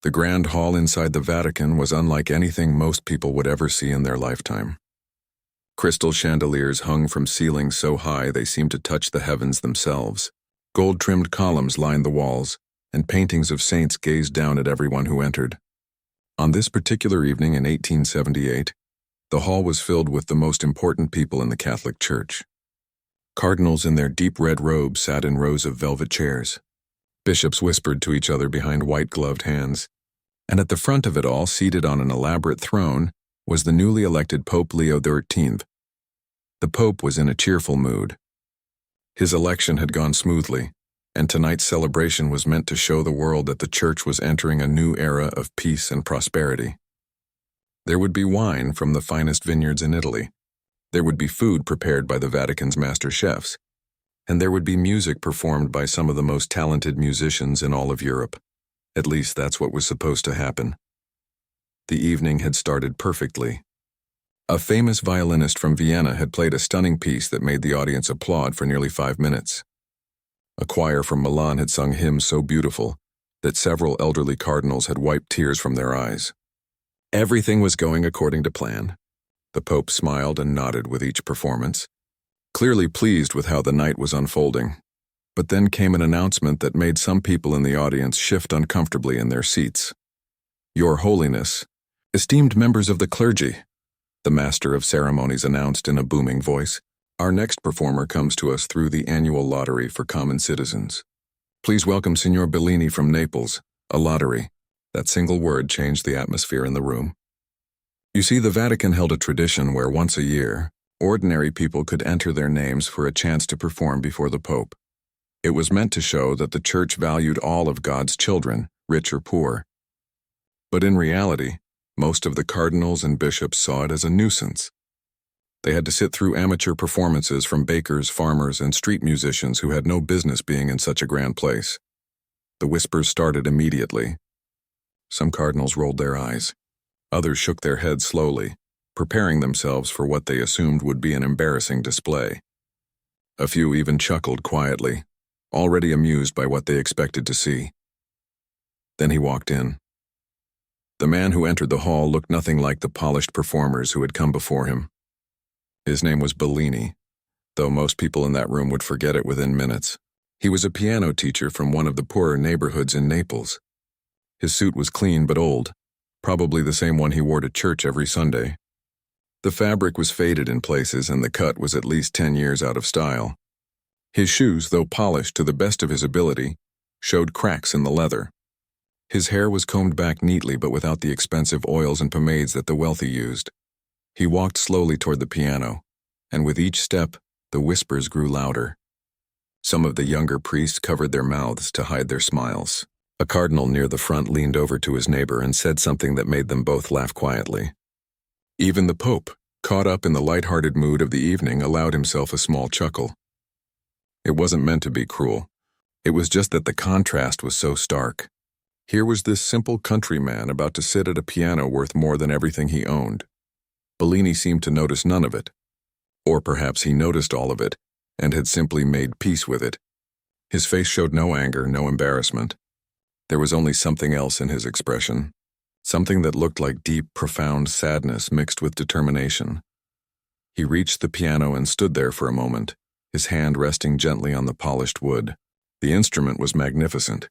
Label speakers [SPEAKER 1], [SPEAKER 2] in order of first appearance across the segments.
[SPEAKER 1] The grand hall inside the Vatican was unlike anything most people would ever see in their lifetime. Crystal chandeliers hung from ceilings so high they seemed to touch the heavens themselves. Gold-trimmed columns lined the walls, and paintings of saints gazed down at everyone who entered. On this particular evening in 1878, the hall was filled with the most important people in the Catholic Church. Cardinals in their deep red robes sat in rows of velvet chairs. Bishops whispered to each other behind white-gloved hands. And at the front of it all, seated on an elaborate throne, was the newly elected Pope Leo XIII. The Pope was in a cheerful mood. His election had gone smoothly, and tonight's celebration was meant to show the world that the Church was entering a new era of peace and prosperity. There would be wine from the finest vineyards in Italy. There would be food prepared by the Vatican's master chefs. And there would be music performed by some of the most talented musicians in all of Europe. At least that's what was supposed to happen. The evening had started perfectly. A famous violinist from Vienna had played a stunning piece that made the audience applaud for nearly 5 minutes. A choir from Milan had sung hymns so beautiful that several elderly cardinals had wiped tears from their eyes. Everything was going according to plan. The Pope smiled and nodded with each performance, clearly pleased with how the night was unfolding. But then came an announcement that made some people in the audience shift uncomfortably in their seats. "Your Holiness, esteemed members of the clergy," the Master of Ceremonies announced in a booming voice, "our next performer comes to us through the annual lottery for common citizens. Please welcome Signor Bellini from Naples, a lottery." That single word changed the atmosphere in the room. You see, the Vatican held a tradition where once a year, ordinary people could enter their names for a chance to perform before the Pope. It was meant to show that the Church valued all of God's children, rich or poor. But in reality, most of the cardinals and bishops saw it as a nuisance. They had to sit through amateur performances from bakers, farmers, and street musicians who had no business being in such a grand place. The whispers started immediately. Some cardinals rolled their eyes. Others shook their heads slowly, preparing themselves for what they assumed would be an embarrassing display. A few even chuckled quietly, already amused by what they expected to see. Then he walked in. The man who entered the hall looked nothing like the polished performers who had come before him. His name was Bellini, though most people in that room would forget it within minutes. He was a piano teacher from one of the poorer neighborhoods in Naples. His suit was clean but old, probably the same one he wore to church every Sunday. The fabric was faded in places and the cut was at least 10 years out of style. His shoes, though polished to the best of his ability, showed cracks in the leather. His hair was combed back neatly but without the expensive oils and pomades that the wealthy used. He walked slowly toward the piano, and with each step, the whispers grew louder. Some of the younger priests covered their mouths to hide their smiles. A cardinal near the front leaned over to his neighbor and said something that made them both laugh quietly. Even the Pope, caught up in the light-hearted mood of the evening, allowed himself a small chuckle. It wasn't meant to be cruel. It was just that the contrast was so stark. Here was this simple countryman about to sit at a piano worth more than everything he owned. Bellini seemed to notice none of it. Or perhaps he noticed all of it and had simply made peace with it. His face showed no anger, no embarrassment. There was only something else in his expression, something that looked like deep, profound sadness mixed with determination. He reached the piano and stood there for a moment, his hand resting gently on the polished wood. The instrument was magnificent.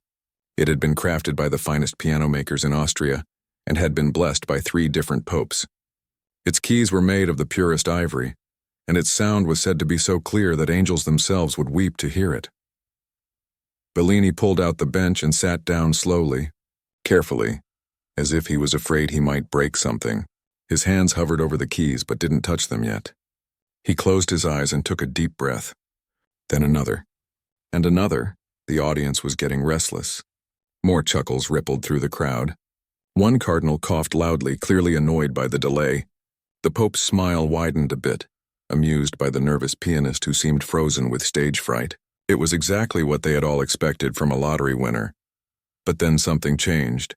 [SPEAKER 1] It had been crafted by the finest piano makers in Austria and had been blessed by 3 different popes. Its keys were made of the purest ivory, and its sound was said to be so clear that angels themselves would weep to hear it. Bellini pulled out the bench and sat down slowly, carefully, as if he was afraid he might break something. His hands hovered over the keys but didn't touch them yet. He closed his eyes and took a deep breath. Then another. And another. The audience was getting restless. More chuckles rippled through the crowd. One cardinal coughed loudly, clearly annoyed by the delay. The Pope's smile widened a bit, amused by the nervous pianist who seemed frozen with stage fright. It was exactly what they had all expected from a lottery winner. But then something changed.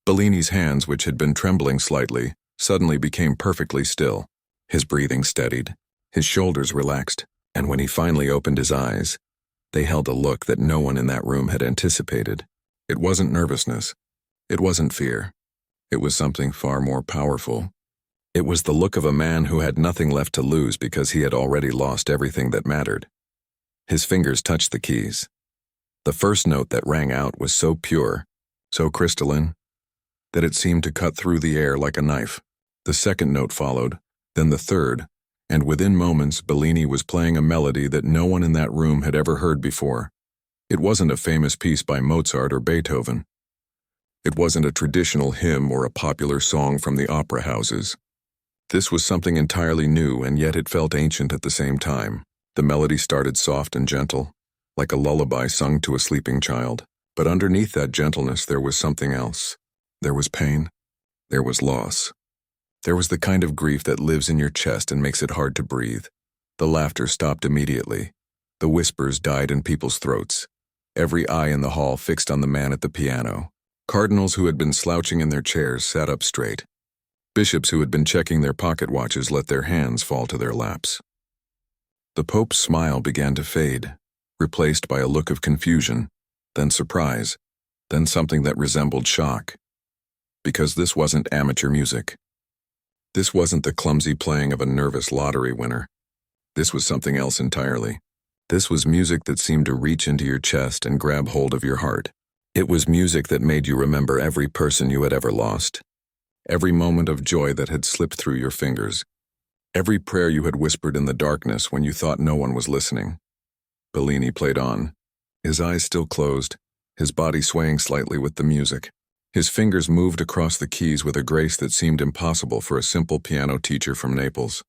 [SPEAKER 1] Bellini's hands, which had been trembling slightly, suddenly became perfectly still. His breathing steadied, his shoulders relaxed, and when he finally opened his eyes, they held a look that no one in that room had anticipated. It wasn't nervousness. It wasn't fear. It was something far more powerful. It was the look of a man who had nothing left to lose because he had already lost everything that mattered. His fingers touched the keys. The first note that rang out was so pure, so crystalline, that it seemed to cut through the air like a knife. The second note followed, then the third, and within moments Bellini was playing a melody that no one in that room had ever heard before. It wasn't a famous piece by Mozart or Beethoven. It wasn't a traditional hymn or a popular song from the opera houses. This was something entirely new, and yet it felt ancient at the same time. The melody started soft and gentle, like a lullaby sung to a sleeping child. But underneath that gentleness there was something else. There was pain. There was loss. There was the kind of grief that lives in your chest and makes it hard to breathe. The laughter stopped immediately. The whispers died in people's throats. Every eye in the hall fixed on the man at the piano. Cardinals who had been slouching in their chairs sat up straight. Bishops who had been checking their pocket watches let their hands fall to their laps. The Pope's smile began to fade, replaced by a look of confusion, then surprise, then something that resembled shock. Because this wasn't amateur music. This wasn't the clumsy playing of a nervous lottery winner. This was something else entirely. This was music that seemed to reach into your chest and grab hold of your heart. It was music that made you remember every person you had ever lost. Every moment of joy that had slipped through your fingers. Every prayer you had whispered in the darkness when you thought no one was listening. Bellini played on, his eyes still closed, his body swaying slightly with the music. His fingers moved across the keys with a grace that seemed impossible for a simple piano teacher from Naples.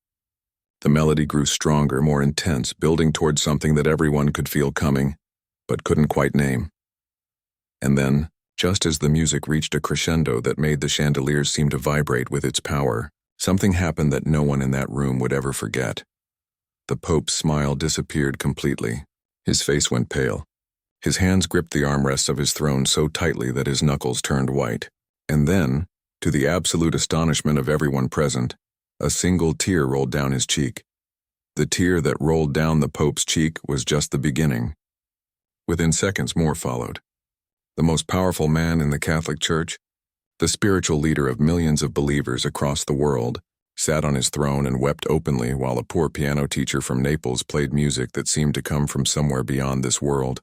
[SPEAKER 1] The melody grew stronger, more intense, building towards something that everyone could feel coming, but couldn't quite name. And then, just as the music reached a crescendo that made the chandeliers seem to vibrate with its power, something happened that no one in that room would ever forget. The Pope's smile disappeared completely. His face went pale. His hands gripped the armrests of his throne so tightly that his knuckles turned white. And then, to the absolute astonishment of everyone present, a single tear rolled down his cheek. The tear that rolled down the Pope's cheek was just the beginning. Within seconds, more followed. The most powerful man in the Catholic Church, the spiritual leader of millions of believers across the world, sat on his throne and wept openly while a poor piano teacher from Naples played music that seemed to come from somewhere beyond this world.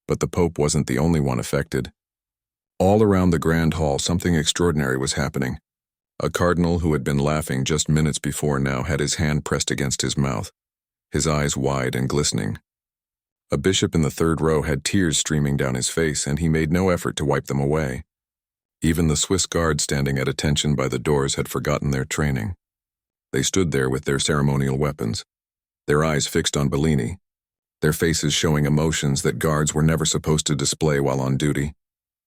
[SPEAKER 1] But the Pope wasn't the only one affected. All around the Grand Hall, something extraordinary was happening. A cardinal who had been laughing just minutes before now had his hand pressed against his mouth, his eyes wide and glistening. A bishop in the third row had tears streaming down his face, and he made no effort to wipe them away. Even the Swiss guards standing at attention by the doors had forgotten their training. They stood there with their ceremonial weapons, their eyes fixed on Bellini, their faces showing emotions that guards were never supposed to display while on duty.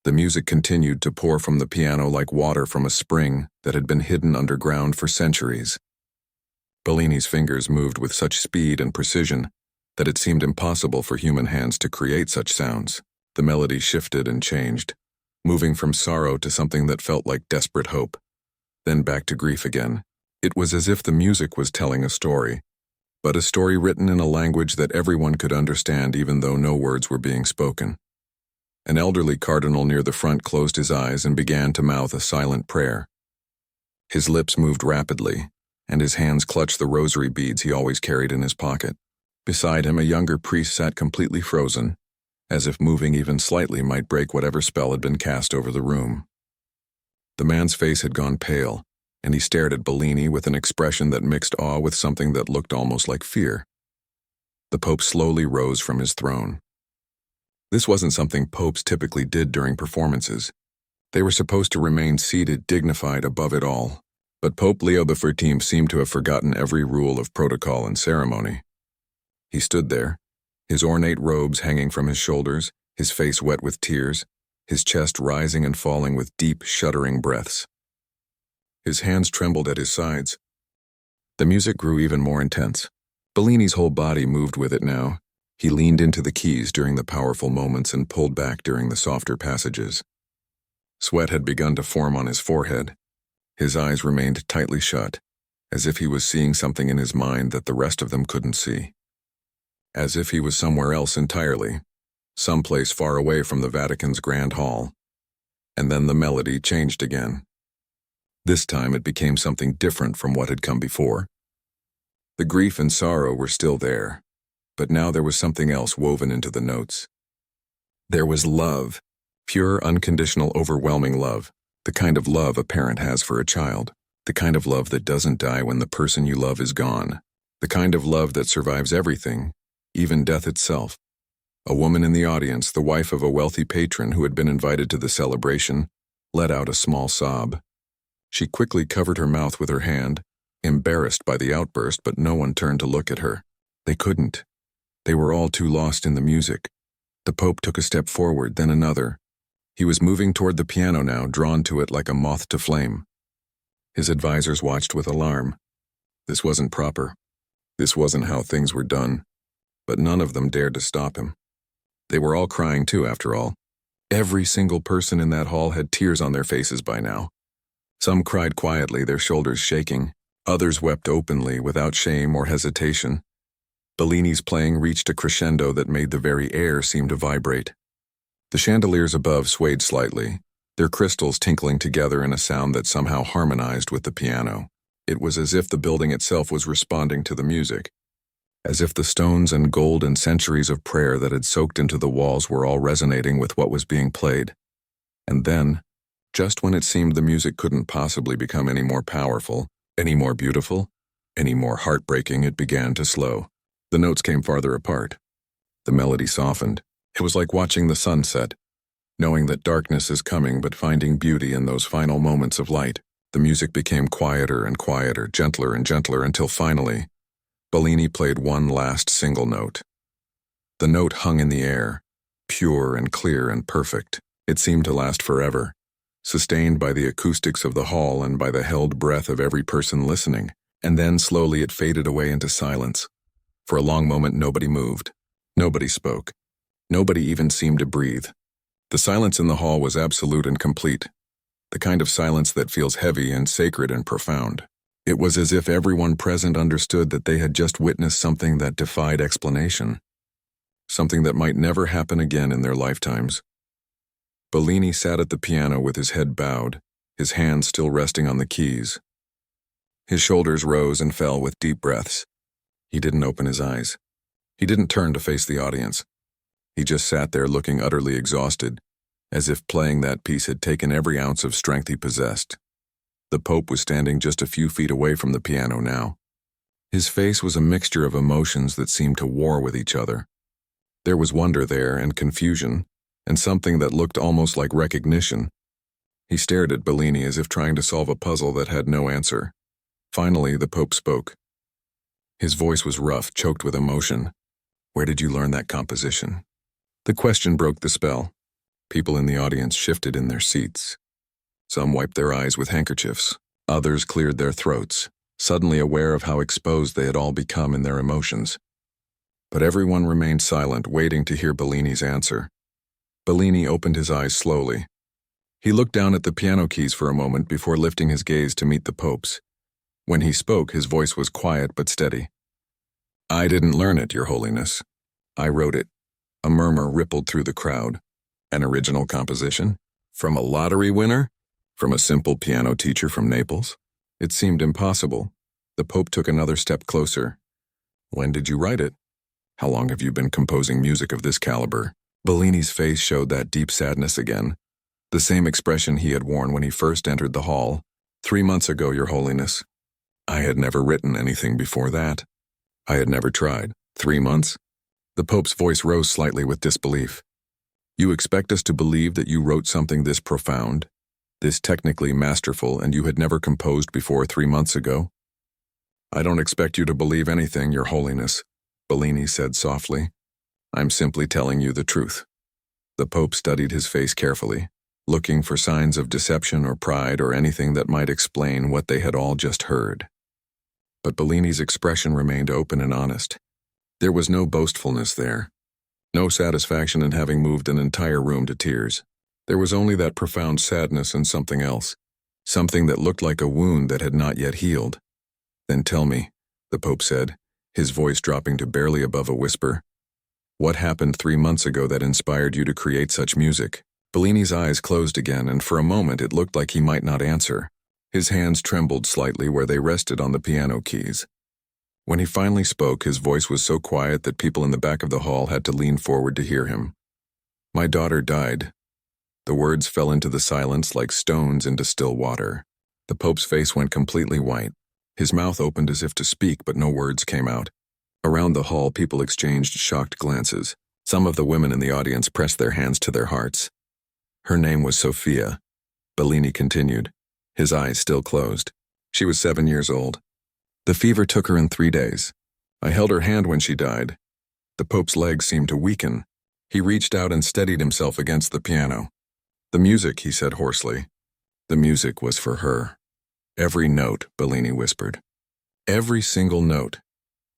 [SPEAKER 1] The music continued to pour from the piano like water from a spring that had been hidden underground for centuries. Bellini's fingers moved with such speed and precision that it seemed impossible for human hands to create such sounds. The melody shifted and changed, moving from sorrow to something that felt like desperate hope, then back to grief again. It was as if the music was telling a story, but a story written in a language that everyone could understand even though no words were being spoken. An elderly cardinal near the front closed his eyes and began to mouth a silent prayer. His lips moved rapidly, and his hands clutched the rosary beads he always carried in his pocket. Beside him, a younger priest sat completely frozen, as if moving even slightly might break whatever spell had been cast over the room. The man's face had gone pale, and he stared at Bellini with an expression that mixed awe with something that looked almost like fear. The Pope slowly rose from his throne. This wasn't something popes typically did during performances. They were supposed to remain seated, dignified above it all. But Pope Leo XIV seemed to have forgotten every rule of protocol and ceremony. He stood there, his ornate robes hanging from his shoulders, his face wet with tears, his chest rising and falling with deep, shuddering breaths. His hands trembled at his sides. The music grew even more intense. Bellini's whole body moved with it now. He leaned into the keys during the powerful moments and pulled back during the softer passages. Sweat had begun to form on his forehead. His eyes remained tightly shut, as if he was seeing something in his mind that the rest of them couldn't see. As if he was somewhere else entirely, someplace far away from the Vatican's Grand Hall. And then the melody changed again. This time it became something different from what had come before. The grief and sorrow were still there, but now there was something else woven into the notes. There was love, pure, unconditional, overwhelming love, the kind of love a parent has for a child, the kind of love that doesn't die when the person you love is gone, the kind of love that survives everything, even death itself. A woman in the audience, the wife of a wealthy patron who had been invited to the celebration, let out a small sob. She quickly covered her mouth with her hand, embarrassed by the outburst, but no one turned to look at her. They couldn't. They were all too lost in the music. The Pope took a step forward, then another. He was moving toward the piano now, drawn to it like a moth to flame. His advisors watched with alarm. This wasn't proper. This wasn't how things were done. But none of them dared to stop him. They were all crying too, after all. Every single person in that hall had tears on their faces by now. Some cried quietly, their shoulders shaking. Others wept openly, without shame or hesitation. Bellini's playing reached a crescendo that made the very air seem to vibrate. The chandeliers above swayed slightly, their crystals tinkling together in a sound that somehow harmonized with the piano. It was as if the building itself was responding to the music, as if the stones and gold and centuries of prayer that had soaked into the walls were all resonating with what was being played. And then, just when it seemed the music couldn't possibly become any more powerful, any more beautiful, any more heartbreaking, it began to slow. The notes came farther apart. The melody softened. It was like watching the sun set, knowing that darkness is coming but finding beauty in those final moments of light. The music became quieter and quieter, gentler and gentler, until finally, Bellini played one last single note. The note hung in the air, pure and clear and perfect. It seemed to last forever, sustained by the acoustics of the hall and by the held breath of every person listening. And then slowly it faded away into silence. For a long moment nobody moved. Nobody spoke. Nobody even seemed to breathe. The silence in the hall was absolute and complete, the kind of silence that feels heavy and sacred and profound. It was as if everyone present understood that they had just witnessed something that defied explanation, something that might never happen again in their lifetimes. Bellini sat at the piano with his head bowed, his hands still resting on the keys. His shoulders rose and fell with deep breaths. He didn't open his eyes. He didn't turn to face the audience. He just sat there looking utterly exhausted, as if playing that piece had taken every ounce of strength he possessed. The Pope was standing just a few feet away from the piano now. His face was a mixture of emotions that seemed to war with each other. There was wonder there, and confusion, and something that looked almost like recognition. He stared at Bellini as if trying to solve a puzzle that had no answer. Finally, the Pope spoke. His voice was rough, choked with emotion. "Where did you learn that composition?" The question broke the spell. People in the audience shifted in their seats. Some wiped their eyes with handkerchiefs. Others cleared their throats, suddenly aware of how exposed they had all become in their emotions. But everyone remained silent, waiting to hear Bellini's answer. Bellini opened his eyes slowly. He looked down at the piano keys for a moment before lifting his gaze to meet the Pope's. When he spoke, his voice was quiet but steady. "I didn't learn it, Your Holiness. I wrote it." A murmur rippled through the crowd. An original composition? From a lottery winner? From a simple piano teacher from Naples? It seemed impossible. The Pope took another step closer. "When did you write it? How long have you been composing music of this caliber?" Bellini's face showed that deep sadness again, the same expression he had worn when he first entered the hall. 3 months ago, Your Holiness. I had never written anything before that. I had never tried. 3 months? The Pope's voice rose slightly with disbelief. You expect us to believe that you wrote something this profound, this technically masterful, and you had never composed before 3 months ago? I don't expect you to believe anything, Your Holiness, Bellini said softly. I'm simply telling you the truth. The Pope studied his face carefully, looking for signs of deception or pride or anything that might explain what they had all just heard. But Bellini's expression remained open and honest. There was no boastfulness there, no satisfaction in having moved an entire room to tears. There was only that profound sadness and something else, something that looked like a wound that had not yet healed. Then tell me, the Pope said, his voice dropping to barely above a whisper. What happened 3 months ago that inspired you to create such music? Bellini's eyes closed again, and for a moment it looked like he might not answer. His hands trembled slightly where they rested on the piano keys. When he finally spoke, his voice was so quiet that people in the back of the hall had to lean forward to hear him. "My daughter died." The words fell into the silence like stones into still water. The Pope's face went completely white. His mouth opened as if to speak, but no words came out. Around the hall, people exchanged shocked glances. Some of the women in the audience pressed their hands to their hearts. "Her name was Sophia," Bellini continued, his eyes still closed. "She was 7 years old. The fever took her in 3 days. I held her hand when she died." The Pope's legs seemed to weaken. He reached out and steadied himself against the piano. "The music," he said hoarsely. "The music was for her." "Every note," Bellini whispered. "Every single note."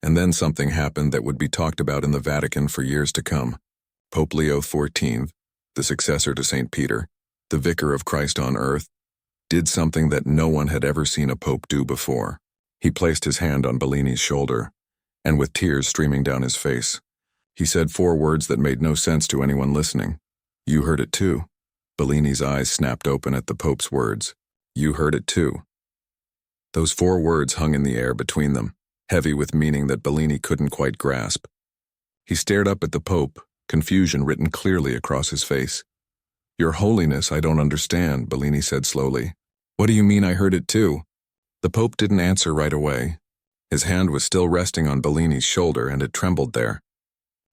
[SPEAKER 1] And then something happened that would be talked about in the Vatican for years to come. Pope Leo XIV, the successor to St. Peter, the vicar of Christ on earth, did something that no one had ever seen a pope do before. He placed his hand on Bellini's shoulder, and with tears streaming down his face, he said 4 words that made no sense to anyone listening. "You heard it too." Bellini's eyes snapped open at the Pope's words. "You heard it too." Those 4 words hung in the air between them, heavy with meaning that Bellini couldn't quite grasp. He stared up at the Pope, confusion written clearly across his face. "Your Holiness, I don't understand," Bellini said slowly. "What do you mean I heard it too?" The Pope didn't answer right away. His hand was still resting on Bellini's shoulder, and it trembled there.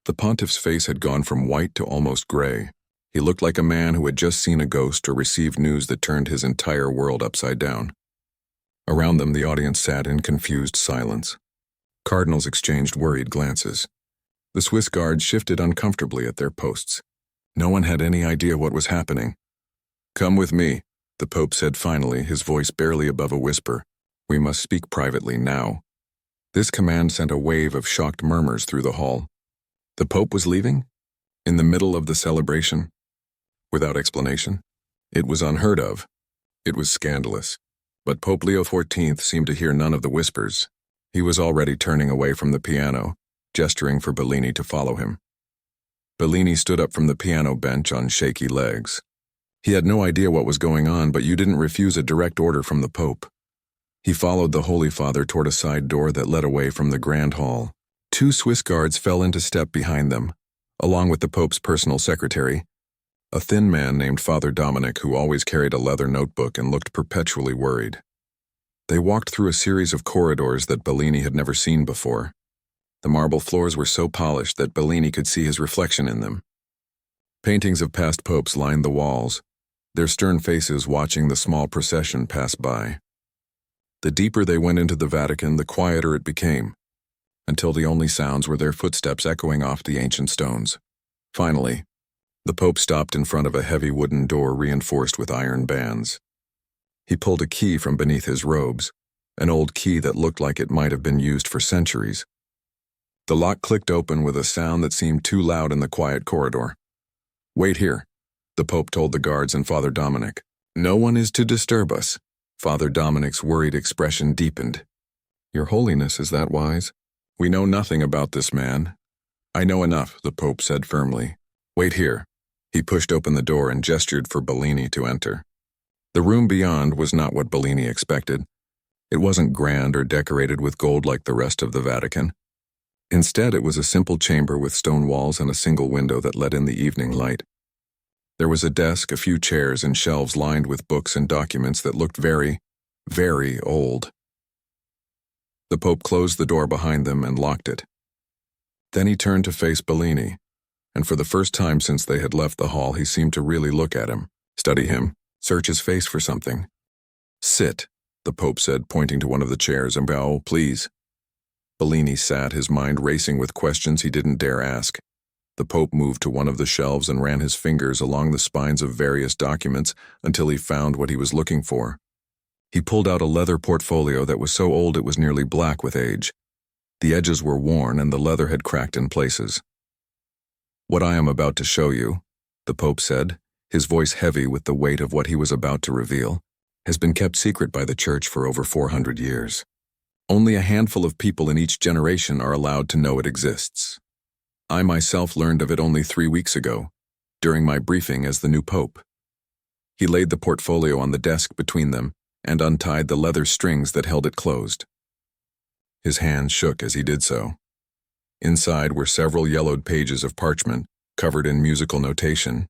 [SPEAKER 1] The pontiff's face had gone from white to almost gray. He looked like a man who had just seen a ghost or received news that turned his entire world upside down. Around them, the audience sat in confused silence. Cardinals exchanged worried glances. The Swiss guards shifted uncomfortably at their posts. No one had any idea what was happening. "Come with me," the Pope said finally, his voice barely above a whisper. "We must speak privately now." This command sent a wave of shocked murmurs through the hall. The Pope was leaving? In the middle of the celebration? Without explanation? It was unheard of. It was scandalous. But Pope Leo XIV seemed to hear none of the whispers. He was already turning away from the piano, gesturing for Bellini to follow him. Bellini stood up from the piano bench on shaky legs. He had no idea what was going on, but you didn't refuse a direct order from the Pope. He followed the Holy Father toward a side door that led away from the Grand Hall. 2 Swiss guards fell into step behind them, along with the Pope's personal secretary, a thin man named Father Dominic who always carried a leather notebook and looked perpetually worried. They walked through a series of corridors that Bellini had never seen before. The marble floors were so polished that Bellini could see his reflection in them. Paintings of past popes lined the walls, their stern faces watching the small procession pass by. The deeper they went into the Vatican, the quieter it became, until the only sounds were their footsteps echoing off the ancient stones. Finally, the Pope stopped in front of a heavy wooden door reinforced with iron bands. He pulled a key from beneath his robes, an old key that looked like it might have been used for centuries. The lock clicked open with a sound that seemed too loud in the quiet corridor. "Wait here," the Pope told the guards and Father Dominic. "No one is to disturb us." Father Dominic's worried expression deepened. "Your Holiness, is that wise? We know nothing about this man." "I know enough," the Pope said firmly. "Wait here." He pushed open the door and gestured for Bellini to enter. The room beyond was not what Bellini expected. It wasn't grand or decorated with gold like the rest of the Vatican. Instead, it was a simple chamber with stone walls and a single window that let in the evening light. There was a desk, a few chairs, and shelves lined with books and documents that looked very, very old. The Pope closed the door behind them and locked it. Then he turned to face Bellini, and for the first time since they had left the hall, he seemed to really look at him, study him, search his face for something. "Sit," the Pope said, pointing to one of the chairs, "and bow, please." Bellini sat, his mind racing with questions he didn't dare ask. The Pope moved to one of the shelves and ran his fingers along the spines of various documents until he found what he was looking for. He pulled out a leather portfolio that was so old it was nearly black with age. The edges were worn and the leather had cracked in places. "What I am about to show you," the Pope said, his voice heavy with the weight of what he was about to reveal, "has been kept secret by the Church for over 400 years. Only a handful of people in each generation are allowed to know it exists. I myself learned of it only 3 weeks ago. during my briefing as the new pope. He laid the portfolio on the desk between them and untied the leather strings that held it closed. His hands shook as he did so. Inside were several yellowed pages of parchment, covered in musical notation.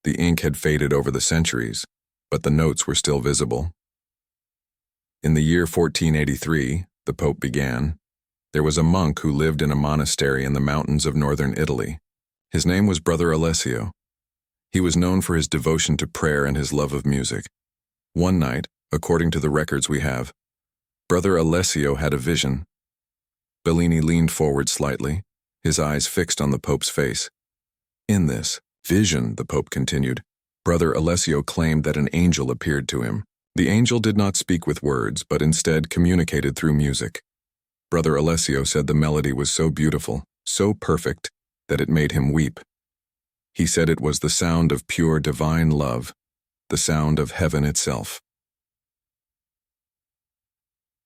[SPEAKER 1] The ink had faded over the centuries, but the notes were still visible. In the year 1483, the Pope began, there was a monk who lived in a monastery in the mountains of northern Italy. His name was Brother Alessio. He was known for his devotion to prayer and his love of music. One night, according to the records we have, Brother Alessio had a vision. Bellini leaned forward slightly, his eyes fixed on the Pope's face. In this vision, the Pope continued, Brother Alessio claimed that an angel appeared to him. The angel did not speak with words, but instead communicated through music. Brother Alessio said the melody was so beautiful, so perfect, that it made him weep. He said it was the sound of pure divine love, the sound of heaven itself.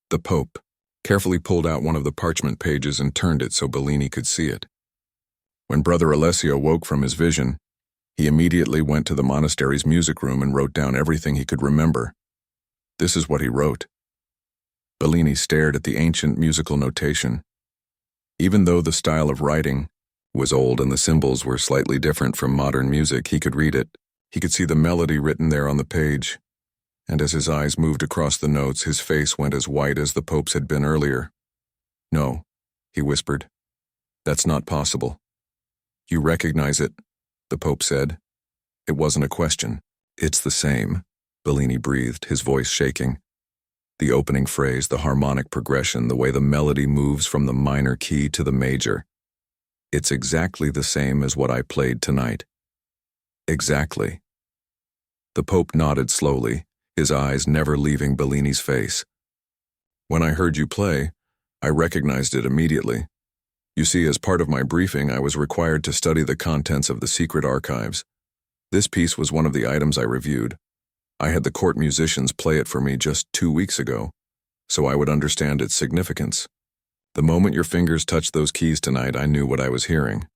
[SPEAKER 1] The Pope carefully pulled out one of the parchment pages and turned it so Bellini could see it. When Brother Alessio woke from his vision, he immediately went to the monastery's music room and wrote down everything he could remember. This is what he wrote. Bellini stared at the ancient musical notation. Even though the style of writing was old and the symbols were slightly different from modern music, he could read it. He could see the melody written there on the page. And as his eyes moved across the notes, his face went as white as the Pope's had been earlier. No, he whispered. That's not possible. You recognize it, the Pope said. It wasn't a question. It's the same, Bellini breathed, his voice shaking. The opening phrase, the harmonic progression, the way the melody moves from the minor key to the major. It's exactly the same as what I played tonight. Exactly. The Pope nodded slowly, his eyes never leaving Bellini's face. When I heard you play, I recognized it immediately. You see, as part of my briefing, I was required to study the contents of the secret archives. This piece was one of the items I reviewed. I had the court musicians play it for me just 2 weeks ago, so I would understand its significance. The moment your fingers touched those keys tonight, I knew what I was hearing.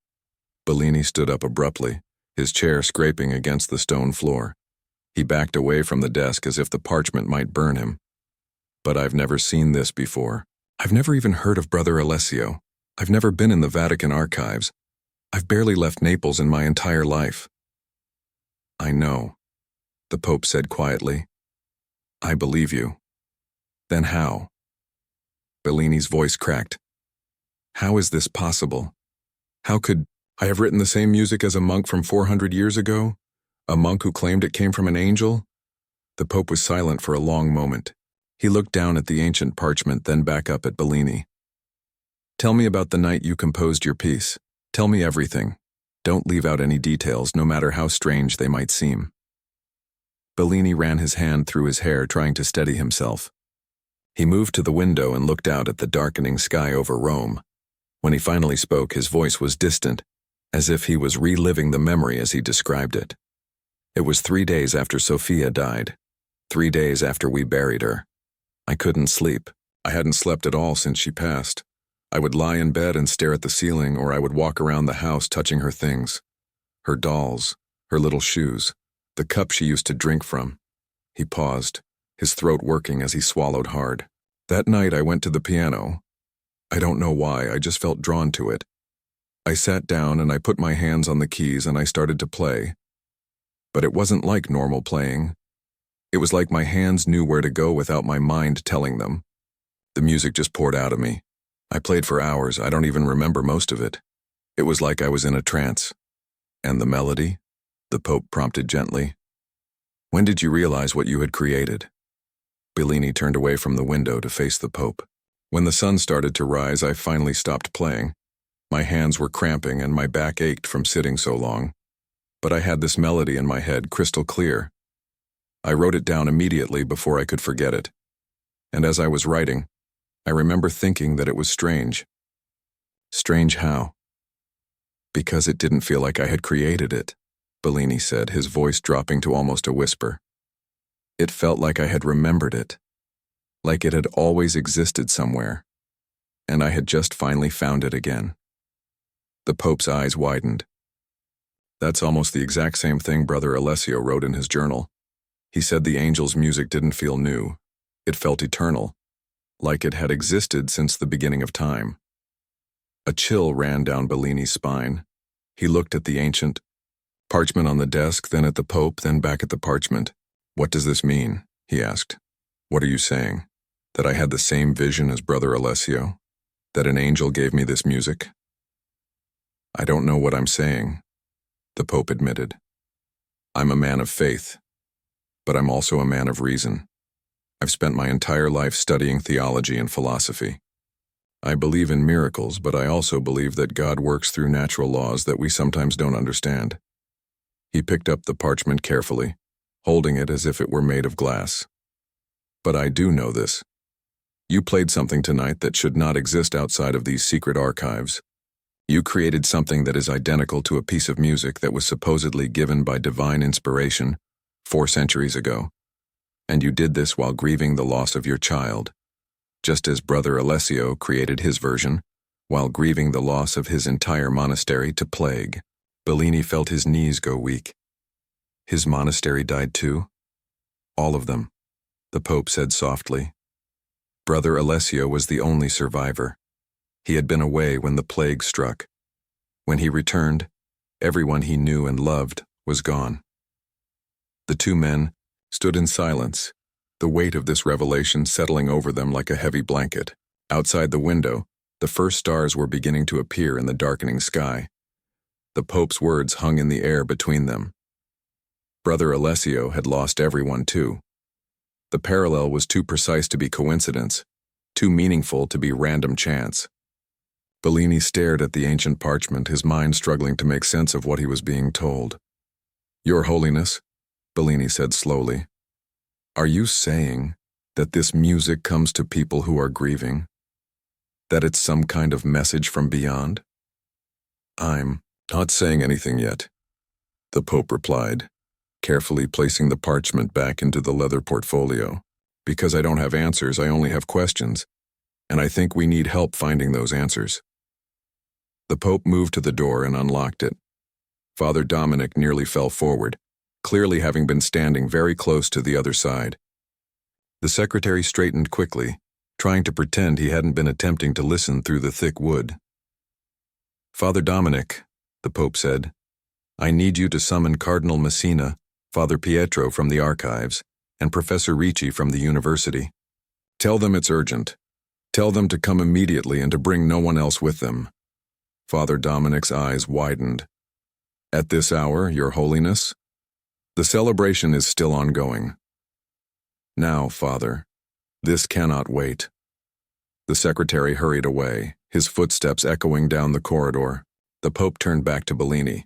[SPEAKER 1] Bellini stood up abruptly, his chair scraping against the stone floor. He backed away from the desk as if the parchment might burn him. But I've never seen this before. I've never even heard of Brother Alessio. I've never been in the Vatican archives. I've barely left Naples in my entire life. I know, the Pope said quietly. I believe you. Then how? Bellini's voice cracked. How is this possible? How could I have written the same music as a monk from 400 years ago? A monk who claimed it came from an angel? The Pope was silent for a long moment. He looked down at the ancient parchment, then back up at Bellini. Tell me about the night you composed your piece. Tell me everything. Don't leave out any details, no matter how strange they might seem. Bellini ran his hand through his hair, trying to steady himself. He moved to the window and looked out at the darkening sky over Rome. When he finally spoke, his voice was distant, as if he was reliving the memory as he described it. It was 3 days after Sophia died. 3 days after we buried her. I couldn't sleep. I hadn't slept at all since she passed. I would lie in bed and stare at the ceiling, or I would walk around the house touching her things. Her dolls, her little shoes, the cup she used to drink from. He paused, his throat working as he swallowed hard. That night I went to the piano. I don't know why, I just felt drawn to it. I sat down and I put my hands on the keys and I started to play. But it wasn't like normal playing. It was like my hands knew where to go without my mind telling them. The music just poured out of me. I played for hours, I don't even remember most of it. It was like I was in a trance. And the melody? The Pope prompted gently. When did you realize what you had created? Bellini turned away from the window to face the Pope. When the sun started to rise, I finally stopped playing. My hands were cramping and my back ached from sitting so long. But I had this melody in my head, crystal clear. I wrote it down immediately before I could forget it. And as I was writing, I remember thinking that it was strange. Strange how? Because it didn't feel like I had created it, Bellini said, his voice dropping to almost a whisper. It felt like I had remembered it, like it had always existed somewhere, and I had just finally found it again. The Pope's eyes widened. That's almost the exact same thing Brother Alessio wrote in his journal. He said the angel's music didn't feel new. It felt eternal, like it had existed since the beginning of time. A chill ran down Bellini's spine. He looked at the ancient parchment on the desk, then at the Pope, then back at the parchment. "What does this mean?" he asked. "What are you saying? That I had the same vision as Brother Alessio? That an angel gave me this music?" "I don't know what I'm saying," the Pope admitted. "I'm a man of faith, but I'm also a man of reason. I've spent my entire life studying theology and philosophy. I believe in miracles, but I also believe that God works through natural laws that we sometimes don't understand." He picked up the parchment carefully, holding it as if it were made of glass. "But I do know this. You played something tonight that should not exist outside of these secret archives. You created something that is identical to a piece of music that was supposedly given by divine inspiration 4 centuries ago. And you did this while grieving the loss of your child, just as Brother Alessio created his version, while grieving the loss of his entire monastery to plague." Bellini felt his knees go weak. "His monastery died too?" "All of them," the Pope said softly. Brother Alessio was the only survivor. He had been away when the plague struck. When he returned, everyone he knew and loved was gone. The two men stood in silence, the weight of this revelation settling over them like a heavy blanket. Outside the window, the first stars were beginning to appear in the darkening sky. The Pope's words hung in the air between them. Brother Alessio had lost everyone too. The parallel was too precise to be coincidence, too meaningful to be random chance. Bellini stared at the ancient parchment, his mind struggling to make sense of what he was being told. "Your Holiness," Bellini said slowly, "are you saying that this music comes to people who are grieving? That it's some kind of message from beyond?" "I'm not saying anything yet," the Pope replied, carefully placing the parchment back into the leather portfolio. "Because I don't have answers, I only have questions, and I think we need help finding those answers." The Pope moved to the door and unlocked it. Father Dominic nearly fell forward, clearly having been standing very close to the other side. The secretary straightened quickly, trying to pretend he hadn't been attempting to listen through the thick wood. "Father Dominic," the Pope said, "I need you to summon Cardinal Messina, Father Pietro from the archives, and Professor Ricci from the university. Tell them it's urgent. Tell them to come immediately and to bring no one else with them." Father Dominic's eyes widened. "At this hour, Your Holiness? The celebration is still ongoing." "Now, Father, this cannot wait." The secretary hurried away, his footsteps echoing down the corridor. The Pope turned back to Bellini.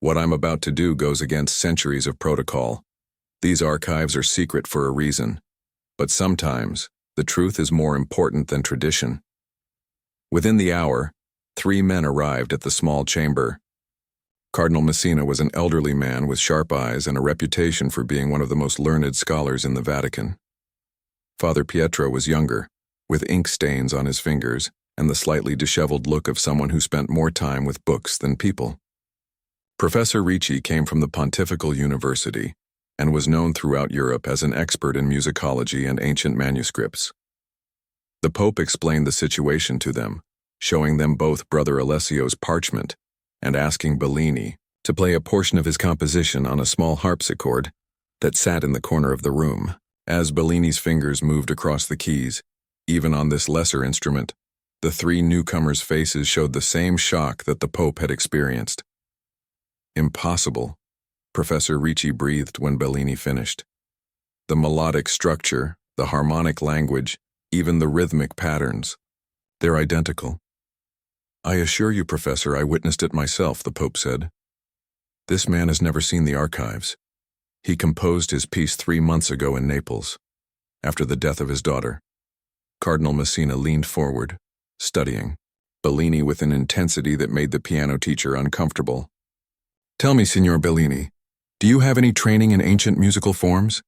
[SPEAKER 1] "What I'm about to do goes against centuries of protocol. These archives are secret for a reason. But sometimes, the truth is more important than tradition." Within the hour, 3 men arrived at the small chamber. Cardinal Messina was an elderly man with sharp eyes and a reputation for being one of the most learned scholars in the Vatican. Father Pietro was younger, with ink stains on his fingers and the slightly disheveled look of someone who spent more time with books than people. Professor Ricci came from the Pontifical University and was known throughout Europe as an expert in musicology and ancient manuscripts. The Pope explained the situation to them, showing them both Brother Alessio's parchment and asking Bellini to play a portion of his composition on a small harpsichord that sat in the corner of the room. As Bellini's fingers moved across the keys, even on this lesser instrument, the 3 newcomers' faces showed the same shock that the Pope had experienced. "Impossible," Professor Ricci breathed when Bellini finished. "The melodic structure, the harmonic language, even the rhythmic patterns, they're identical." "I assure you, Professor, I witnessed it myself," the Pope said. "This man has never seen the archives. He composed his piece 3 months ago in Naples, after the death of his daughter." Cardinal Messina leaned forward, studying, Bellini with an intensity that made the piano teacher uncomfortable. "Tell me, Signor Bellini, do you have any training in ancient musical forms?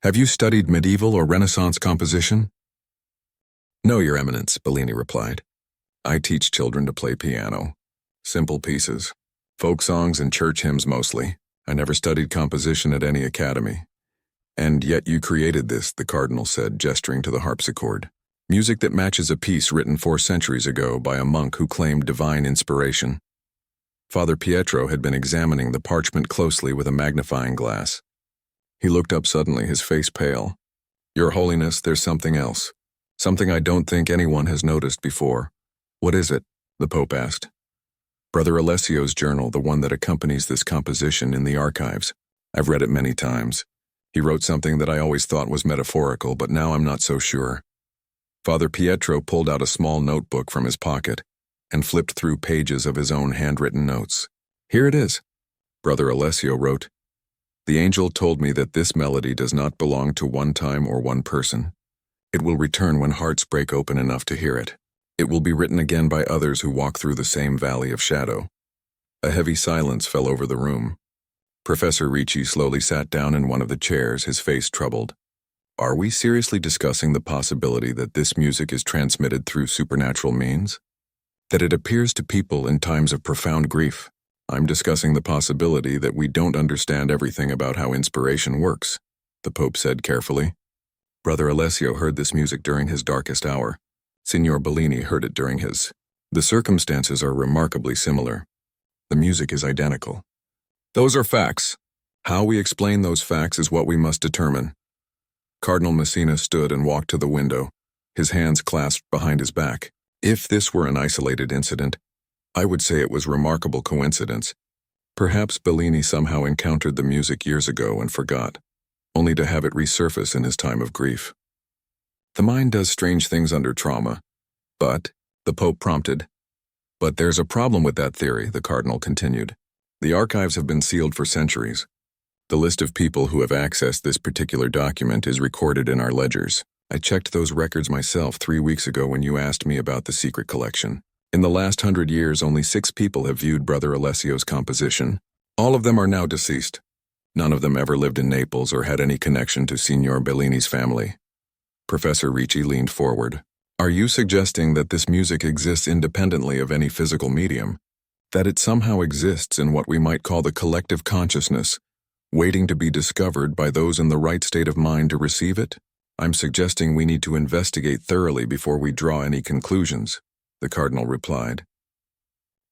[SPEAKER 1] Have you studied medieval or Renaissance composition?" "No, Your Eminence," Bellini replied. "I teach children to play piano. Simple pieces. Folk songs and church hymns mostly. I never studied composition at any academy. And yet you created this, the cardinal said, gesturing to the harpsichord. Music that matches a piece written 4 centuries ago by a monk who claimed divine inspiration. Father Pietro had been examining the parchment closely with a magnifying glass. He looked up suddenly, his face pale. Your Holiness, there's something else. Something I don't think anyone has noticed before. What is it? The Pope asked. Brother Alessio's journal, the one that accompanies this composition in the archives. I've read it many times. He wrote something that I always thought was metaphorical, but now I'm not so sure. Father Pietro pulled out a small notebook from his pocket and flipped through pages of his own handwritten notes. Here it is. Brother Alessio wrote, The angel told me that this melody does not belong to one time or one person. It will return when hearts break open enough to hear it. It will be written again by others who walk through the same valley of shadow. A heavy silence fell over the room. Professor Ricci slowly sat down in one of the chairs, his face troubled. Are we seriously discussing the possibility that this music is transmitted through supernatural means? That it appears to people in times of profound grief? I'm discussing the possibility that we don't understand everything about how inspiration works, the Pope said carefully. Brother Alessio heard this music during his darkest hour. Signor Bellini heard it during his. The circumstances are remarkably similar. The music is identical. Those are facts. How we explain those facts is what we must determine. Cardinal Messina stood and walked to the window, his hands clasped behind his back. If this were an isolated incident, I would say it was remarkable coincidence. Perhaps Bellini somehow encountered the music years ago and forgot, only to have it resurface in his time of grief. The mind does strange things under trauma. But, the Pope prompted. But there's a problem with that theory, the Cardinal continued. The archives have been sealed for centuries. The list of people who have accessed this particular document is recorded in our ledgers. I checked those records myself 3 weeks ago when you asked me about the secret collection. In the last 100 years, only 6 people have viewed Brother Alessio's composition. All of them are now deceased. None of them ever lived in Naples or had any connection to Signor Bellini's family. Professor Ricci leaned forward. Are you suggesting that this music exists independently of any physical medium? That it somehow exists in what we might call the collective consciousness, waiting to be discovered by those in the right state of mind to receive it? I'm suggesting we need to investigate thoroughly before we draw any conclusions, the Cardinal replied.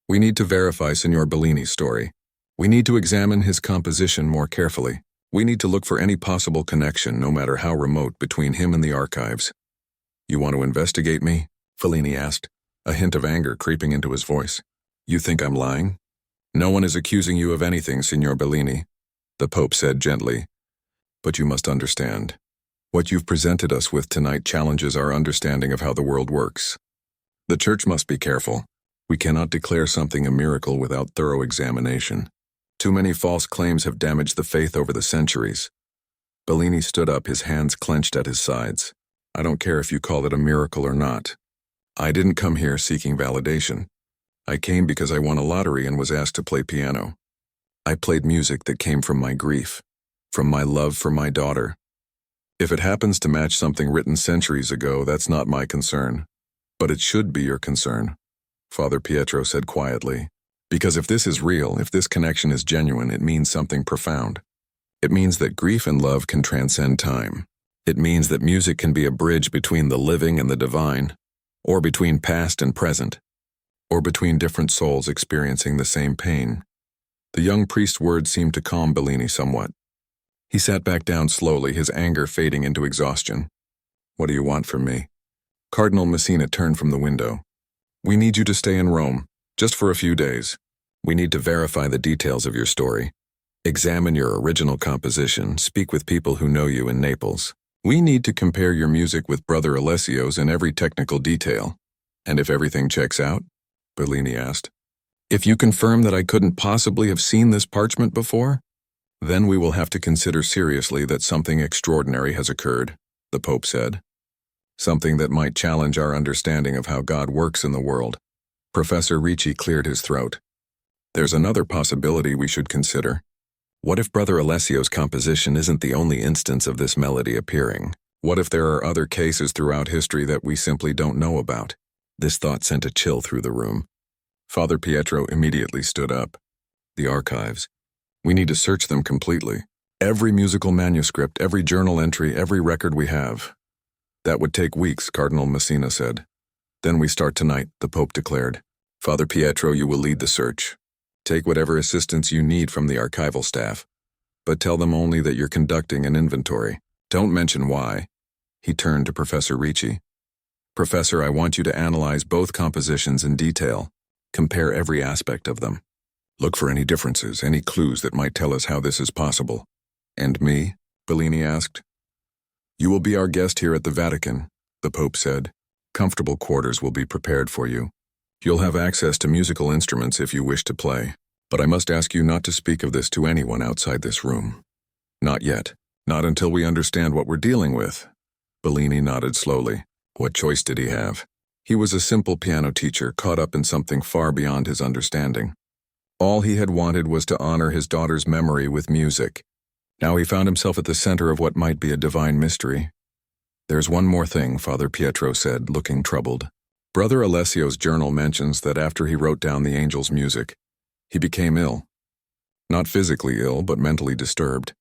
[SPEAKER 1] We need to verify Signor Bellini's story. We need to examine his composition more carefully. We need to look for any possible connection, no matter how remote, between him and the archives. You want to investigate me? Fellini asked, a hint of anger creeping into his voice. You think I'm lying? No one is accusing you of anything, Signor Bellini, the Pope said gently. But you must understand. What you've presented us with tonight challenges our understanding of how the world works. The Church must be careful. We cannot declare something a miracle without thorough examination. Too many false claims have damaged the faith over the centuries. Bellini stood up, his hands clenched at his sides. I don't care if you call it a miracle or not. I didn't come here seeking validation. I came because I won a lottery and was asked to play piano. I played music that came from my grief, from my love for my daughter. If it happens to match something written centuries ago, that's not my concern. But it should be your concern, Father Pietro said quietly. Because if this is real, if this connection is genuine, it means something profound. It means that grief and love can transcend time. It means that music can be a bridge between the living and the divine, or between past and present, or between different souls experiencing the same pain. The young priest's words seemed to calm Bellini somewhat. He sat back down slowly, his anger fading into exhaustion. What do you want from me? Cardinal Messina turned from the window. We need you to stay in Rome, just for a few days. We need to verify the details of your story. Examine your original composition, speak with people who know you in Naples. We need to compare your music with Brother Alessio's in every technical detail. And if everything checks out? Bellini asked. If you confirm that I couldn't possibly have seen this parchment before, then we will have to consider seriously that something extraordinary has occurred, the Pope said. Something that might challenge our understanding of how God works in the world. Professor Ricci cleared his throat. There's another possibility we should consider. What if Brother Alessio's composition isn't the only instance of this melody appearing? What if there are other cases throughout history that we simply don't know about? This thought sent a chill through the room. Father Pietro immediately stood up. The archives. We need to search them completely. Every musical manuscript, every journal entry, every record we have. That would take weeks, Cardinal Messina said. Then we start tonight, the Pope declared. Father Pietro, you will lead the search. Take whatever assistance you need from the archival staff, but tell them only that you're conducting an inventory. Don't mention why. He turned to Professor Ricci. Professor, I want you to analyze both compositions in detail. Compare every aspect of them. Look for any differences, any clues that might tell us how this is possible. And me? Bellini asked. You will be our guest here at the Vatican, the Pope said. Comfortable quarters will be prepared for you. You'll have access to musical instruments if you wish to play, but I must ask you not to speak of this to anyone outside this room. Not yet. Not until we understand what we're dealing with. Bellini nodded slowly. What choice did he have? He was a simple piano teacher caught up in something far beyond his understanding. All he had wanted was to honor his daughter's memory with music. Now he found himself at the center of what might be a divine mystery. There's one more thing, Father Pietro said, looking troubled. Brother Alessio's journal mentions that after he wrote down the angel's music, he became ill. Not physically ill, but mentally disturbed.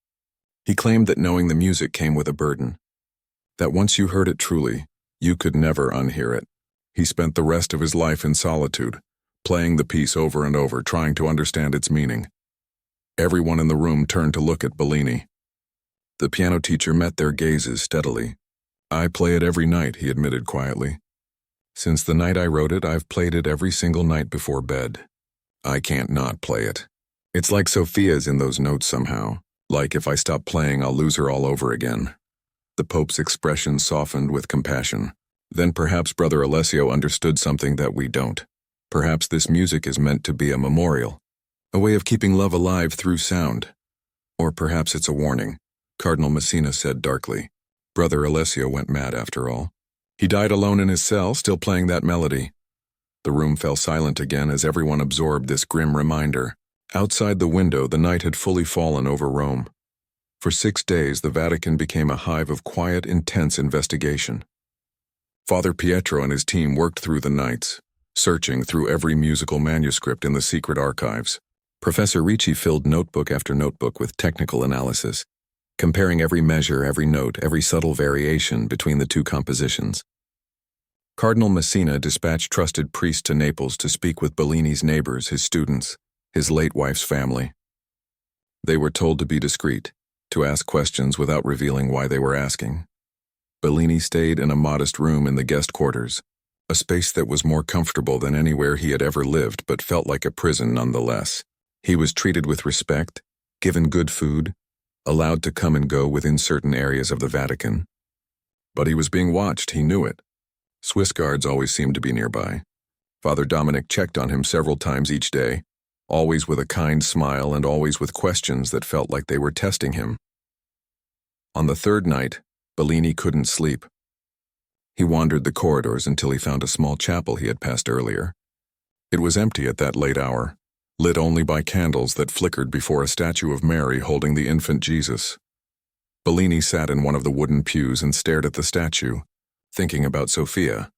[SPEAKER 1] He claimed that knowing the music came with a burden. That once you heard it truly, you could never unhear it. He spent the rest of his life in solitude, playing the piece over and over, trying to understand its meaning. Everyone in the room turned to look at Bellini. The piano teacher met their gazes steadily. I play it every night, he admitted quietly. Since the night I wrote it, I've played it every single night before bed. I can't not play it. It's like Sophia's in those notes somehow. Like if I stop playing, I'll lose her all over again. The Pope's expression softened with compassion. Then perhaps Brother Alessio understood something that we don't. Perhaps this music is meant to be a memorial, a way of keeping love alive through sound. Or perhaps it's a warning, Cardinal Messina said darkly. Brother Alessio went mad after all. He died alone in his cell, still playing that melody. The room fell silent again as everyone absorbed this grim reminder. Outside the window, the night had fully fallen over Rome. For 6 days, the Vatican became a hive of quiet, intense investigation. Father Pietro and his team worked through the nights, searching through every musical manuscript in the secret archives. Professor Ricci filled notebook after notebook with technical analysis, comparing every measure, every note, every subtle variation between the two compositions. Cardinal Messina dispatched trusted priests to Naples to speak with Bellini's neighbors, his students, his late wife's family. They were told to be discreet, to ask questions without revealing why they were asking. Bellini stayed in a modest room in the guest quarters, a space that was more comfortable than anywhere he had ever lived but felt like a prison nonetheless. He was treated with respect, given good food, allowed to come and go within certain areas of the Vatican. But he was being watched, he knew it. Swiss guards always seemed to be nearby. Father Dominic checked on him several times each day, always with a kind smile and always with questions that felt like they were testing him. On the third night, Bellini couldn't sleep. He wandered the corridors until he found a small chapel he had passed earlier. It was empty at that late hour, lit only by candles that flickered before a statue of Mary holding the infant Jesus. Bellini sat in one of the wooden pews and stared at the statue, thinking about Sophia,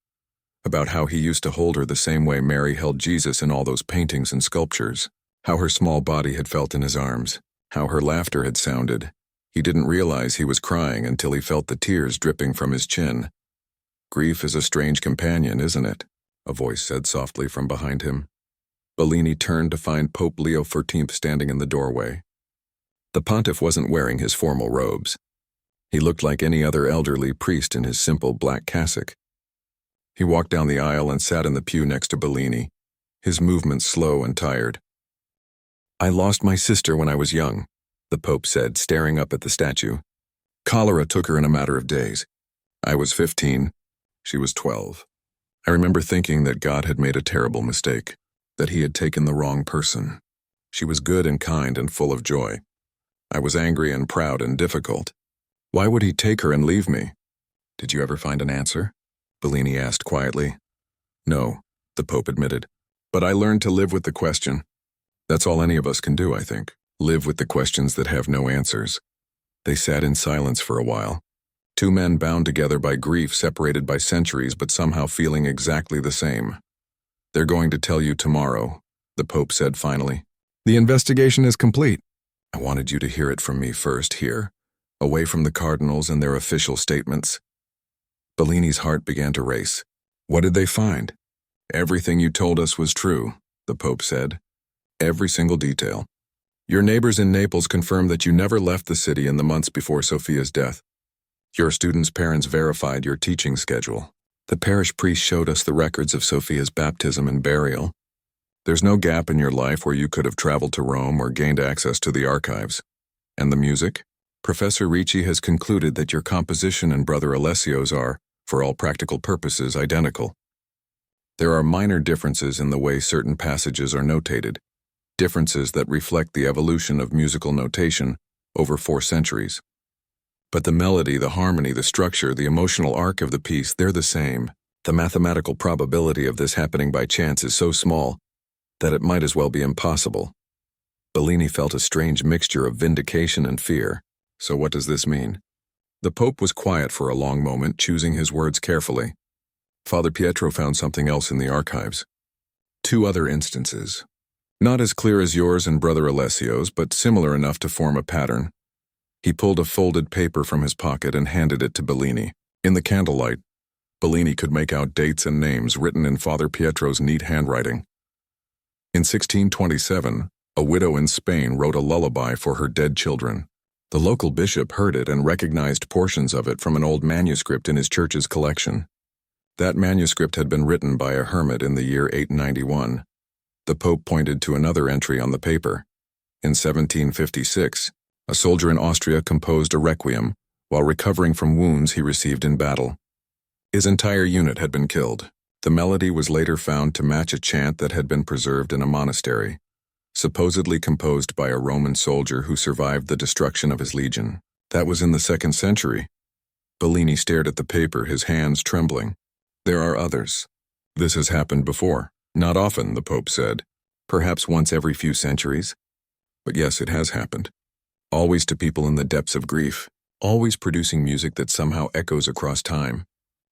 [SPEAKER 1] about how he used to hold her the same way Mary held Jesus in all those paintings and sculptures, how her small body had felt in his arms, how her laughter had sounded. He didn't realize he was crying until he felt the tears dripping from his chin. Grief is a strange companion, isn't it? A voice said softly from behind him. Bellini turned to find Pope Leo XIV standing in the doorway. The pontiff wasn't wearing his formal robes. He looked like any other elderly priest in his simple black cassock. He walked down the aisle and sat in the pew next to Bellini, his movements slow and tired. I lost my sister when I was young, the Pope said, staring up at the statue. Cholera took her in a matter of days. I was 15. She was 12. I remember thinking that God had made a terrible mistake, that he had taken the wrong person. She was good and kind and full of joy. I was angry and proud and difficult. Why would he take her and leave me? Did you ever find an answer? Bellini asked quietly. No, the Pope admitted. But I learned to live with the question. That's all any of us can do, I think. Live with the questions that have no answers. They sat in silence for a while. Two men bound together by grief, separated by centuries, but somehow feeling exactly the same. They're going to tell you tomorrow, the Pope said finally. The investigation is complete. I wanted you to hear it from me first here, away from the cardinals and their official statements. Bellini's heart began to race. What did they find? Everything you told us was true, the Pope said. Every single detail. Your neighbors in Naples confirmed that you never left the city in the months before Sophia's death. Your students' parents verified your teaching schedule. The parish priest showed us the records of Sophia's baptism and burial. There's no gap in your life where you could have traveled to Rome or gained access to the archives. And the music? Professor Ricci has concluded that your composition and Brother Alessio's are, for all practical purposes, identical. There are minor differences in the way certain passages are notated, differences that reflect the evolution of musical notation over 4 centuries. But the melody, the harmony, the structure, the emotional arc of the piece, they're the same. The mathematical probability of this happening by chance is so small that it might as well be impossible. Bellini felt a strange mixture of vindication and fear. So what does this mean? The Pope was quiet for a long moment, choosing his words carefully. Father Pietro found something else in the archives. 2 other instances. Not as clear as yours and Brother Alessio's, but similar enough to form a pattern. He pulled a folded paper from his pocket and handed it to Bellini. In the candlelight, Bellini could make out dates and names written in Father Pietro's neat handwriting. In 1627, a widow in Spain wrote a lullaby for her dead children. The local bishop heard it and recognized portions of it from an old manuscript in his church's collection. That manuscript had been written by a hermit in the year 891. The Pope pointed to another entry on the paper. In 1756, a soldier in Austria composed a requiem while recovering from wounds he received in battle. His entire unit had been killed. The melody was later found to match a chant that had been preserved in a monastery, supposedly composed by a Roman soldier who survived the destruction of his legion. That was in the 2nd century. Bellini stared at the paper, his hands trembling. There are others. This has happened before. Not often, the Pope said. Perhaps once every few centuries. But yes, it has happened. Always to people in the depths of grief. Always producing music that somehow echoes across time.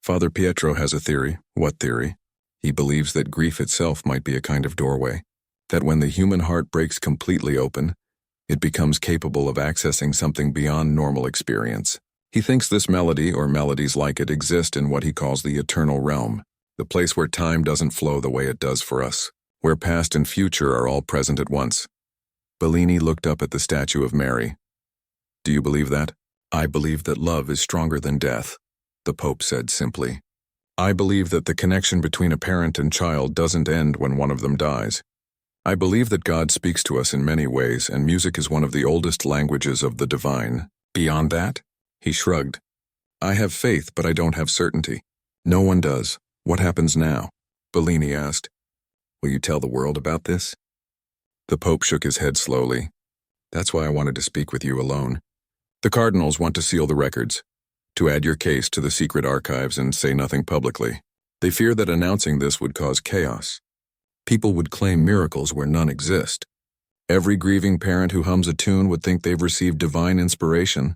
[SPEAKER 1] Father Pietro has a theory. What theory? He believes that grief itself might be a kind of doorway. That when the human heart breaks completely open, it becomes capable of accessing something beyond normal experience. He thinks this melody, or melodies like it, exist in what he calls the eternal realm, the place where time doesn't flow the way it does for us, where past and future are all present at once. Bellini looked up at the statue of Mary. Do you believe that? I believe that love is stronger than death, the Pope said simply. I believe that the connection between a parent and child doesn't end when one of them dies. I believe that God speaks to us in many ways, and music is one of the oldest languages of the divine. Beyond that? He shrugged. I have faith, but I don't have certainty. No one does. What happens now? Bellini asked. Will you tell the world about this? The Pope shook his head slowly. That's why I wanted to speak with you alone. The cardinals want to seal the records, to add your case to the secret archives and say nothing publicly. They fear that announcing this would cause chaos. People would claim miracles where none exist. Every grieving parent who hums a tune would think they've received divine inspiration.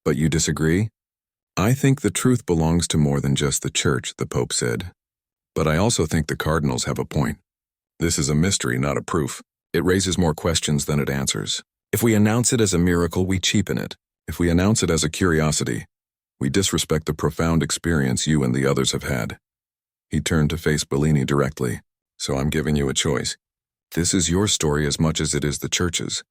[SPEAKER 1] But you disagree? I think the truth belongs to more than just the church, the Pope said. But I also think the cardinals have a point. This is a mystery, not a proof. It raises more questions than it answers. If we announce it as a miracle, we cheapen it. If we announce it as a curiosity, we disrespect the profound experience you and the others have had. He turned to face Bellini directly. So I'm giving you a choice. This is your story as much as it is the church's.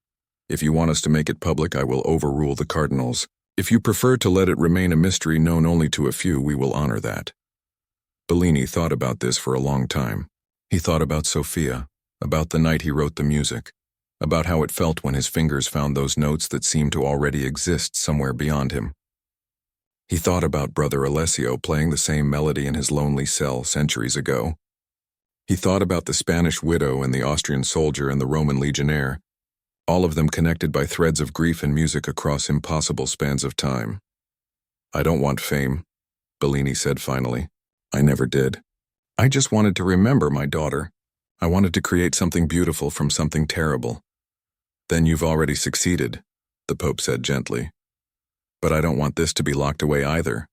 [SPEAKER 1] If you want us to make it public, I will overrule the cardinals. If you prefer to let it remain a mystery known only to a few, we will honor that. Bellini thought about this for a long time. He thought about Sophia, about the night he wrote the music, about how it felt when his fingers found those notes that seemed to already exist somewhere beyond him. He thought about Brother Alessio playing the same melody in his lonely cell centuries ago. He thought about the Spanish widow and the Austrian soldier and the Roman legionnaire, all of them connected by threads of grief and music across impossible spans of time. I don't want fame, Bellini said finally. I never did. I just wanted to remember my daughter. I wanted to create something beautiful from something terrible. Then you've already succeeded, the Pope said gently. But I don't want this to be locked away either,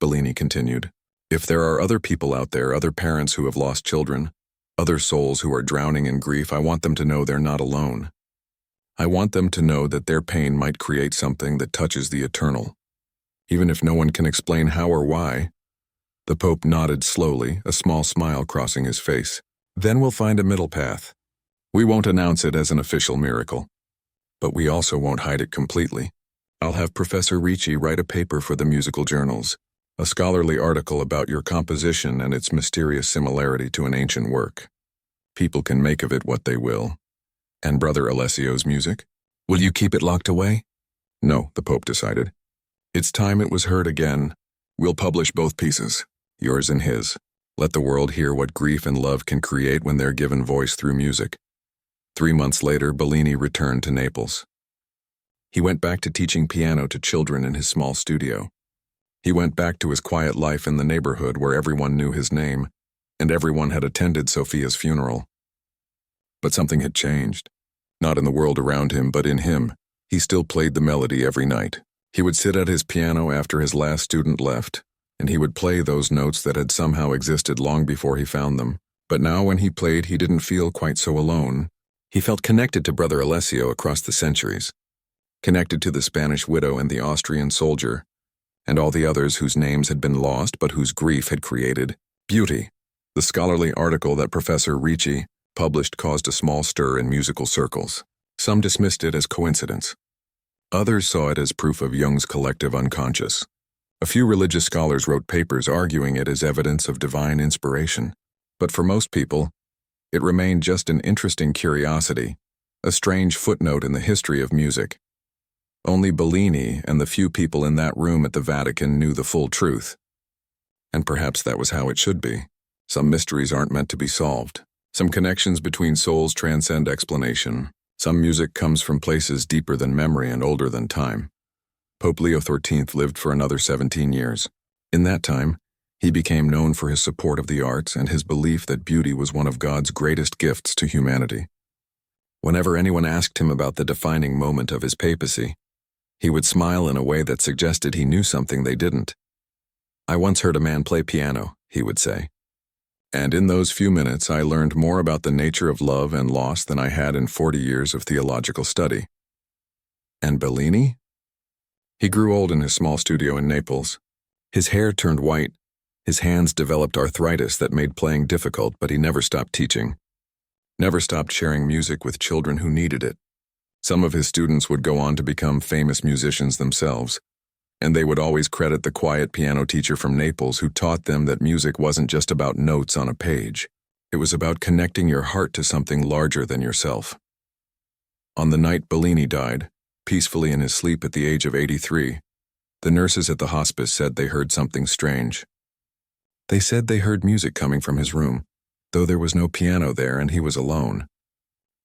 [SPEAKER 1] Bellini continued. If there are other people out there, other parents who have lost children, other souls who are drowning in grief, I want them to know they're not alone. I want them to know that their pain might create something that touches the eternal. Even if no one can explain how or why." The Pope nodded slowly, a small smile crossing his face. "Then we'll find a middle path. We won't announce it as an official miracle, but we also won't hide it completely. I'll have Professor Ricci write a paper for the musical journals, a scholarly article about your composition and its mysterious similarity to an ancient work. People can make of it what they will." "And Brother Alessio's music? Will you keep it locked away?" "No," the Pope decided. "It's time it was heard again. We'll publish both pieces, yours and his. Let the world hear what grief and love can create when they're given voice through music." 3 months later, Bellini returned to Naples. He went back to teaching piano to children in his small studio. He went back to his quiet life in the neighborhood where everyone knew his name, and everyone had attended Sophia's funeral. But something had changed. Not in the world around him, but in him. He still played the melody every night. He would sit at his piano after his last student left, and he would play those notes that had somehow existed long before he found them. But now when he played, he didn't feel quite so alone. He felt connected to Brother Alessio across the centuries, connected to the Spanish widow and the Austrian soldier, and all the others whose names had been lost but whose grief had created beauty. The scholarly article that Professor Ricci published caused a small stir in musical circles. Some dismissed it as coincidence. Others saw it as proof of Jung's collective unconscious. A few religious scholars wrote papers arguing it as evidence of divine inspiration. But for most people, it remained just an interesting curiosity, a strange footnote in the history of music. Only Bellini and the few people in that room at the Vatican knew the full truth. And perhaps that was how it should be. Some mysteries aren't meant to be solved. Some connections between souls transcend explanation. Some music comes from places deeper than memory and older than time. Pope Leo XIII lived for another 17 years. In that time, he became known for his support of the arts and his belief that beauty was one of God's greatest gifts to humanity. Whenever anyone asked him about the defining moment of his papacy, he would smile in a way that suggested he knew something they didn't. "I once heard a man play piano," he would say. "And in those few minutes I learned more about the nature of love and loss than I had in 40 years of theological study." And Bellini? He grew old in his small studio in Naples. His hair turned white, his hands developed arthritis that made playing difficult, but he never stopped teaching. Never stopped sharing music with children who needed it. Some of his students would go on to become famous musicians themselves, and they would always credit the quiet piano teacher from Naples who taught them that music wasn't just about notes on a page. It was about connecting your heart to something larger than yourself. On the night Bellini died, peacefully in his sleep at the age of 83, the nurses at the hospice said they heard something strange. They said they heard music coming from his room, though there was no piano there and he was alone.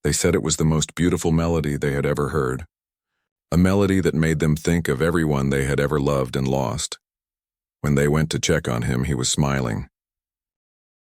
[SPEAKER 1] They said it was the most beautiful melody they had ever heard. A melody that made them think of everyone they had ever loved and lost. When they went to check on him, he was smiling.